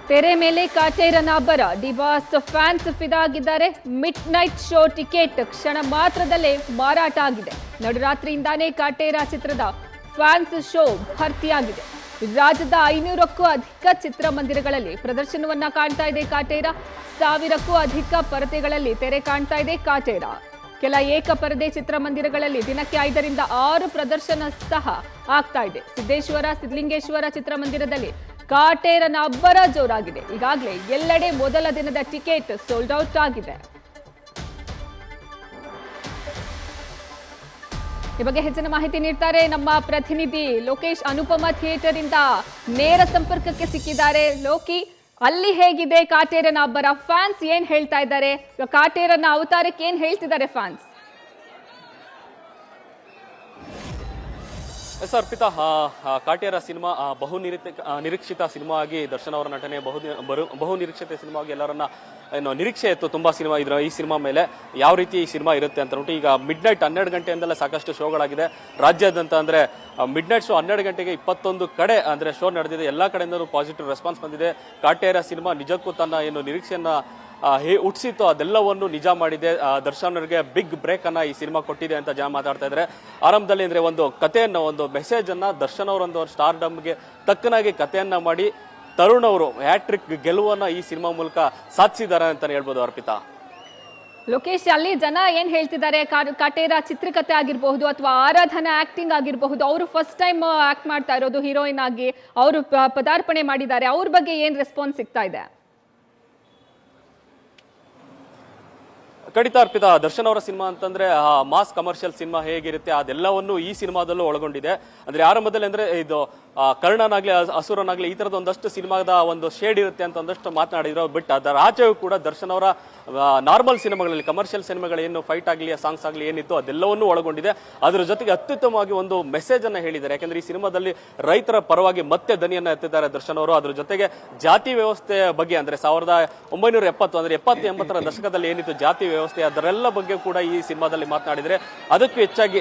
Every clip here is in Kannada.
ತೆರೆ ಮೇಲೆ ಕಾಟೇರನ ಅಬ್ಬರ. ಡಿಬಾಸ್ ಫ್ಯಾನ್ಸ್ ಫಿದಾಗಿದ್ದಾರೆ. ಮಿಡ್ ನೈಟ್ ಶೋ ಟಿಕೆಟ್ ಕ್ಷಣ ಮಾತ್ರದಲ್ಲೇ ಮಾರಾಟ ಆಗಿದೆ. ನಡುರಾತ್ರಿಯಿಂದಾನೇ ಕಾಟೇರ ಚಿತ್ರದ ಫ್ಯಾನ್ಸ್ ಶೋ ಭರ್ತಿಯಾಗಿದೆ. ರಾಜ್ಯದ 500ಕ್ಕೂ ಅಧಿಕ ಚಿತ್ರಮಂದಿರಗಳಲ್ಲಿ ಪ್ರದರ್ಶನವನ್ನ ಕಾಣ್ತಾ ಇದೆ ಕಾಟೇರ. 1000ಕ್ಕೂ ಅಧಿಕ ಪರದೆಗಳಲ್ಲಿ ತೆರೆ ಕಾಣ್ತಾ ಇದೆ ಕಾಟೇರ. ಕೆಲ ಏಕಪರದೆ ಚಿತ್ರಮಂದಿರಗಳಲ್ಲಿ ದಿನಕ್ಕೆ 5ರಿಂದ 6 ಪ್ರದರ್ಶನ ಸಹ ಆಗ್ತಾ ಇದೆ. ಸಿದ್ದೇಶ್ವರ, ಸಿದ್ಧಲಿಂಗೇಶ್ವರ ಚಿತ್ರಮಂದಿರದಲ್ಲಿ ಕಾಟೇರನ ಅಬ್ಬರ ಜೋರಾಗಿದೆ. ಈಗಾಗಲೇ ಎಲ್ಲೆಡೆ ಮೊದಲ ದಿನದ ಟಿಕೆಟ್ ಸೋಲ್ಡ್ ಔಟ್ ಆಗಿದೆ. ಈ ಬಗ್ಗೆ ಹೆಚ್ಚಿನ ಮಾಹಿತಿ ನೀಡ್ತಾರೆ ನಮ್ಮ ಪ್ರತಿನಿಧಿ ಲೋಕೇಶ್. ಅನುಪಮ ಥಿಯೇಟರ್ ಇಂದ ನೇರ ಸಂಪರ್ಕಕ್ಕೆ ಸಿಕ್ಕಿದ್ದಾರೆ. ಲೋಕಿ, ಅಲ್ಲಿ ಹೇಗಿದೆ ಕಾಟೇರನ ಅಬ್ಬರ? ಫ್ಯಾನ್ಸ್ ಏನ್ ಹೇಳ್ತಾ ಇದ್ದಾರೆ? ಕಾಟೇರನ ಅವತಾರಕ್ಕೆ ಏನ್ ಹೇಳ್ತಿದ್ದಾರೆ ಫ್ಯಾನ್ಸ್? ಅರ್ಪಿತಾ, ಕಾಟೇರ ಸಿನಿಮಾ ನಿರೀಕ್ಷಿತ ಸಿನಿಮಾ ಆಗಿ ದರ್ಶನ್ ಅವರ ನಟನೆ ಬಹು ನಿರೀಕ್ಷಿತ ಸಿನಿಮಾ ಆಗಿ ಎಲ್ಲರನ್ನ ನಿರೀಕ್ಷೆ ಇತ್ತು ತುಂಬಾ ಸಿನಿಮಾ ಈ ಸಿನಿಮಾ ಮೇಲೆ ಯಾವ ರೀತಿ ಈ ಸಿನಿಮಾ ಇರುತ್ತೆ ಅಂತ ನೋಟ್ಟು ಈಗ ಮಿಡ್ ನೈಟ್ 12 ಗಂಟೆಯಿಂದಲೇ ಸಾಕಷ್ಟು ಶೋಗಳಾಗಿದೆ ರಾಜ್ಯಾದ್ಯಂತ. ಅಂದ್ರೆ ಮಿಡ್ ನೈಟ್ ಶೋ 12 ಗಂಟೆಗೆ 21 ಕಡೆ ಅಂದ್ರೆ ಶೋ ನಡೆದಿದೆ. ಎಲ್ಲಾ ಕಡೆಯಿಂದಲೂ ಪಾಸಿಟಿವ್ ರೆಸ್ಪಾನ್ಸ್ ಬಂದಿದೆ. ಕಾಟೇರ ಸಿನಿಮಾ ನಿಜಕ್ಕೂ ತನ್ನ ಏನು ನಿರೀಕ್ಷೆಯನ್ನ ಹುಟ್ಟಿಸಿತ್ತು ಅದೆಲ್ಲವನ್ನು ನಿಜ ಮಾಡಿದೆ. ದರ್ಶನ್ ಅವರಿಗೆ ಬಿಗ್ ಬ್ರೇಕ್ ಅನ್ನ ಈ ಸಿನಿಮಾ ಕೊಟ್ಟಿದೆ ಅಂತ ಜನ ಮಾತಾಡ್ತಾ ಇದ್ದಾರೆ. ಆರಂಭದಲ್ಲಿ ಅಂದ್ರೆ ಒಂದು ಕಥೆಯನ್ನ, ಒಂದು ಮೆಸೇಜ್ ಅನ್ನ ದರ್ಶನ್ ಅವರೊಂದು ಸ್ಟಾರ್ಡಮ್ಗೆ ತಕ್ಕನಾಗಿ ಕಥೆಯನ್ನ ಮಾಡಿ ತರುಣ್ ಅವರು ಹ್ಯಾಟ್ರಿಕ್ ಗೆಲುವನ್ನ ಈ ಸಿನಿಮಾ ಮೂಲಕ ಸಾಧಿಸಿದ್ದಾರೆ ಅಂತಾನೆ ಹೇಳ್ಬೋದು. ಅರ್ಪಿತಾ, ಲೋಕೇಶ್, ಅಲ್ಲಿ ಜನ ಏನ್ ಹೇಳ್ತಿದ್ದಾರೆ? ಕಾಟೇರ ಚಿತ್ರಕಥೆ ಆಗಿರಬಹುದು ಅಥವಾ ಆರಾಧನಾ ಆಕ್ಟಿಂಗ್ ಆಗಿರಬಹುದು, ಅವರು ಫಸ್ಟ್ ಟೈಮ್ ಆಕ್ಟ್ ಮಾಡ್ತಾ ಇರೋದು ಹೀರೋಯಿನ್ ಆಗಿ, ಅವರು ಪದಾರ್ಪಣೆ ಮಾಡಿದ್ದಾರೆ, ಅವ್ರ ಬಗ್ಗೆ ಏನ್ ರೆಸ್ಪಾನ್ಸ್ ಸಿಗ್ತಾ ಇದೆ? ಖಂಡಿತ ಅರ್ಪಿತಾ, ದರ್ಶನ್ ಅವರ ಸಿನಿಮಾ ಅಂತಂದ್ರೆ ಮಾಸ್ ಕಮರ್ಷಿಯಲ್ ಸಿನಿಮಾ ಹೇಗಿರುತ್ತೆ ಅದೆಲ್ಲವನ್ನು ಈ ಸಿನಿಮಾದಲ್ಲೂ ಒಳಗೊಂಡಿದೆ. ಅಂದ್ರೆ ಆರಂಭದಲ್ಲಿ ಅಂದ್ರೆ ಇದು ಕರ್ಣನಾಗ್ಲಿ ಅಸುರನಾಗ್ಲಿ ಈ ತರದ ಒಂದಷ್ಟು ಸಿನಿಮಾದ ಒಂದು ಶೇಡ್ ಇರುತ್ತೆ ಅಂತ ಒಂದಷ್ಟು ಮಾತನಾಡಿದ್ರು. ಬಟ್ ಅದರ ಆಚೆಯೂ ಕೂಡ ದರ್ಶನ್ ಅವರ ನಾರ್ಮಲ್ ಸಿನಿಮಾಗಳಲ್ಲಿ, ಕಮರ್ಷಿಯಲ್ ಸಿನಿಮಾಗಳು ಏನು ಫೈಟ್ ಆಗಲಿ ಸಾಂಗ್ಸ್ ಆಗಲಿ ಏನಿತ್ತು ಅದೆಲ್ಲವನ್ನೂ ಒಳಗೊಂಡಿದೆ. ಅದರ ಜೊತೆಗೆ ಅತ್ಯುತ್ತಮವಾಗಿ ಒಂದು ಮೆಸೇಜ್ ಅನ್ನ ಹೇಳಿದ್ದಾರೆ. ಯಾಕಂದ್ರೆ ಈ ಸಿನಿಮಾದಲ್ಲಿ ರೈತರ ಪರವಾಗಿ ಮತ್ತೆ ಧ್ವನಿಯನ್ನ ಎತ್ತಿದ್ದಾರೆ ದರ್ಶನ್ ಅವರು. ಅದ್ರ ಜೊತೆಗೆ ಜಾತಿ ವ್ಯವಸ್ಥೆಯ ಬಗ್ಗೆ, ಅಂದ್ರೆ 1970 ಅಂದ್ರೆ 70-80ರ ದಶಕದಲ್ಲಿ ಏನಿತ್ತು ಜಾತಿ ವ್ಯವಸ್ಥೆ, ಅದರೆಲ್ಲ ಬಗ್ಗೆ ಕೂಡ ಈ ಸಿನಿಮಾದಲ್ಲಿ ಮಾತನಾಡಿದ್ರೆ. ಅದಕ್ಕೂ ಹೆಚ್ಚಾಗಿ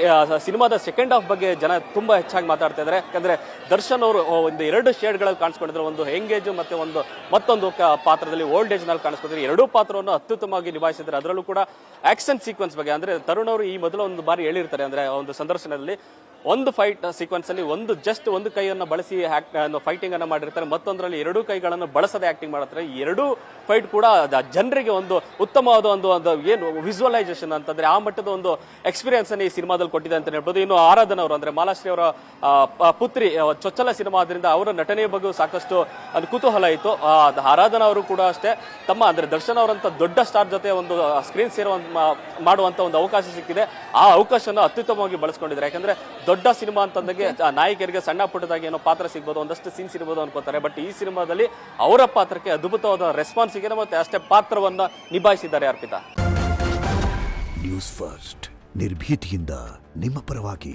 ಸಿನಿಮಾದ ಸೆಕೆಂಡ್ ಹಾಫ್ ಬಗ್ಗೆ ಜನ ತುಂಬಾ ಹೆಚ್ಚಾಗಿ ಮಾತಾಡ್ತಾ ಇದ್ದಾರೆ. ಯಾಕಂದ್ರೆ ದರ್ಶನ್ ಅವರು ಒಂದು 2 ಶೇಡ್ಗಳಲ್ಲಿ ಕಾಣಿಸ್ಕೊಂಡಿದ್ರು. ಒಂದು ಯಂಗ್ ಮತ್ತೆ ಮತ್ತೊಂದು ಪಾತ್ರದಲ್ಲಿ ಓಲ್ಡ್ ಏಜ್ ನಲ್ಲಿ ಕಾಣಿಸ್ಕೊಂಡಿದ್ರು. ಎರಡೂ ಪಾತ್ರವನ್ನು ಅತ್ಯುತ್ತಮವಾಗಿ ನಿಭಾಯಿಸಿದ್ದಾರೆ. ಅದರಲ್ಲೂ ಕೂಡ ಆಕ್ಷನ್ ಸೀಕ್ವೆನ್ಸ್ ಬಗ್ಗೆ ಅಂದ್ರೆ ತರುಣ್ ಅವರು ಈ ಮೊದಲು ಒಂದು ಬಾರಿ ಹೇಳಿರ್ತಾರೆ. ಅಂದ್ರೆ ಒಂದು ಸಂದರ್ಶನದಲ್ಲಿ ಒಂದು ಫೈಟ್ ಸೀಕ್ವೆನ್ಸ್ ಅಲ್ಲಿ ಒಂದು ಕೈಯನ್ನು ಬಳಸಿ ಫೈಟಿಂಗ್ ಅನ್ನ ಮಾಡಿರ್ತಾರೆ, ಮತ್ತೊಂದರಲ್ಲಿ 2 ಕೈಗಳನ್ನು ಬಳಸದೆ ಆಕ್ಟಿಂಗ್ ಮಾಡುತ್ತಾರೆ. ಈ 2 ಫೈಟ್ ಕೂಡ ಜನರಿಗೆ ಒಂದು ಉತ್ತಮವಾದ ಒಂದು ಏನು ವಿಜುವಲೈಸೇಷನ್ ಅಂತಂದ್ರೆ ಆ ಮಟ್ಟದ ಒಂದು ಎಕ್ಸ್ಪೀರಿಯನ್ಸ್ ಅನ್ನು ಈ ಸಿನಿಮಾದಲ್ಲಿ ಕೊಟ್ಟಿದೆ ಅಂತ ಹೇಳ್ಬೋದು. ಇನ್ನು ಆರಾಧನಾ ಅವರು ಅಂದ್ರೆ ಮಾಲಾಶ್ರೀ ಅವರ ಪುತ್ರಿ, ಚೊಚ್ಚಲ ಸಿನಿಮಾ ಆದ್ರಿಂದ ಅವರ ನಟನೆಯ ಬಗ್ಗೆ ಸಾಕಷ್ಟು ಕುತೂಹಲ ಇತ್ತು. ಆರಾಧನಾ ಅವರು ಕೂಡ ಅಷ್ಟೇ ತಮ್ಮ ಅಂದ್ರೆ ದರ್ಶನ್ ಅವರಂತ ದೊಡ್ಡ ಸ್ಟಾರ್ ಜೊತೆ ಒಂದು ಸ್ಕ್ರೀನ್ ಮಾಡುವಂತ ಒಂದು ಅವಕಾಶ ಸಿಕ್ಕಿದೆ. ಆ ಅವಕಾಶನ ಅತ್ಯುತ್ತಮವಾಗಿ ಬಳಸ್ಕೊಂಡಿದ್ದಾರೆ. ಯಾಕಂದ್ರೆ ದೊಡ್ಡ ಸಿನಿಮಾ ಅಂತಂದಾಗೆ ನಾಯಕರಿಗೆ ಸಣ್ಣ ಪುಟ್ಟದಾಗಿ ಏನೋ ಪಾತ್ರ ಸಿಗ್ಬೋದು, ಒಂದಷ್ಟು ಸೀನ್ಸ್ ಇರ್ಬೋದು ಅನ್ಕೋತಾರೆ. ಬಟ್ ಈ ಸಿನಿಮಾದಲ್ಲಿ ಅವರ ಪಾತ್ರಕ್ಕೆ ಅದ್ಭುತವಾದ ರೆಸ್ಪಾನ್ಸ್ ಸಿಗಿದೆ ಮತ್ತೆ ಅಷ್ಟೇ ಪಾತ್ರವನ್ನ ನಿಭಾಯಿಸಿದ್ದಾರೆ. ಅರ್ಪಿತಾ, ನ್ಯೂಸ್ ಫಸ್ಟ್ ನಿರ್ಭೀತಿಯಿಂದ ನಿಮ್ಮ ಪರವಾಗಿ.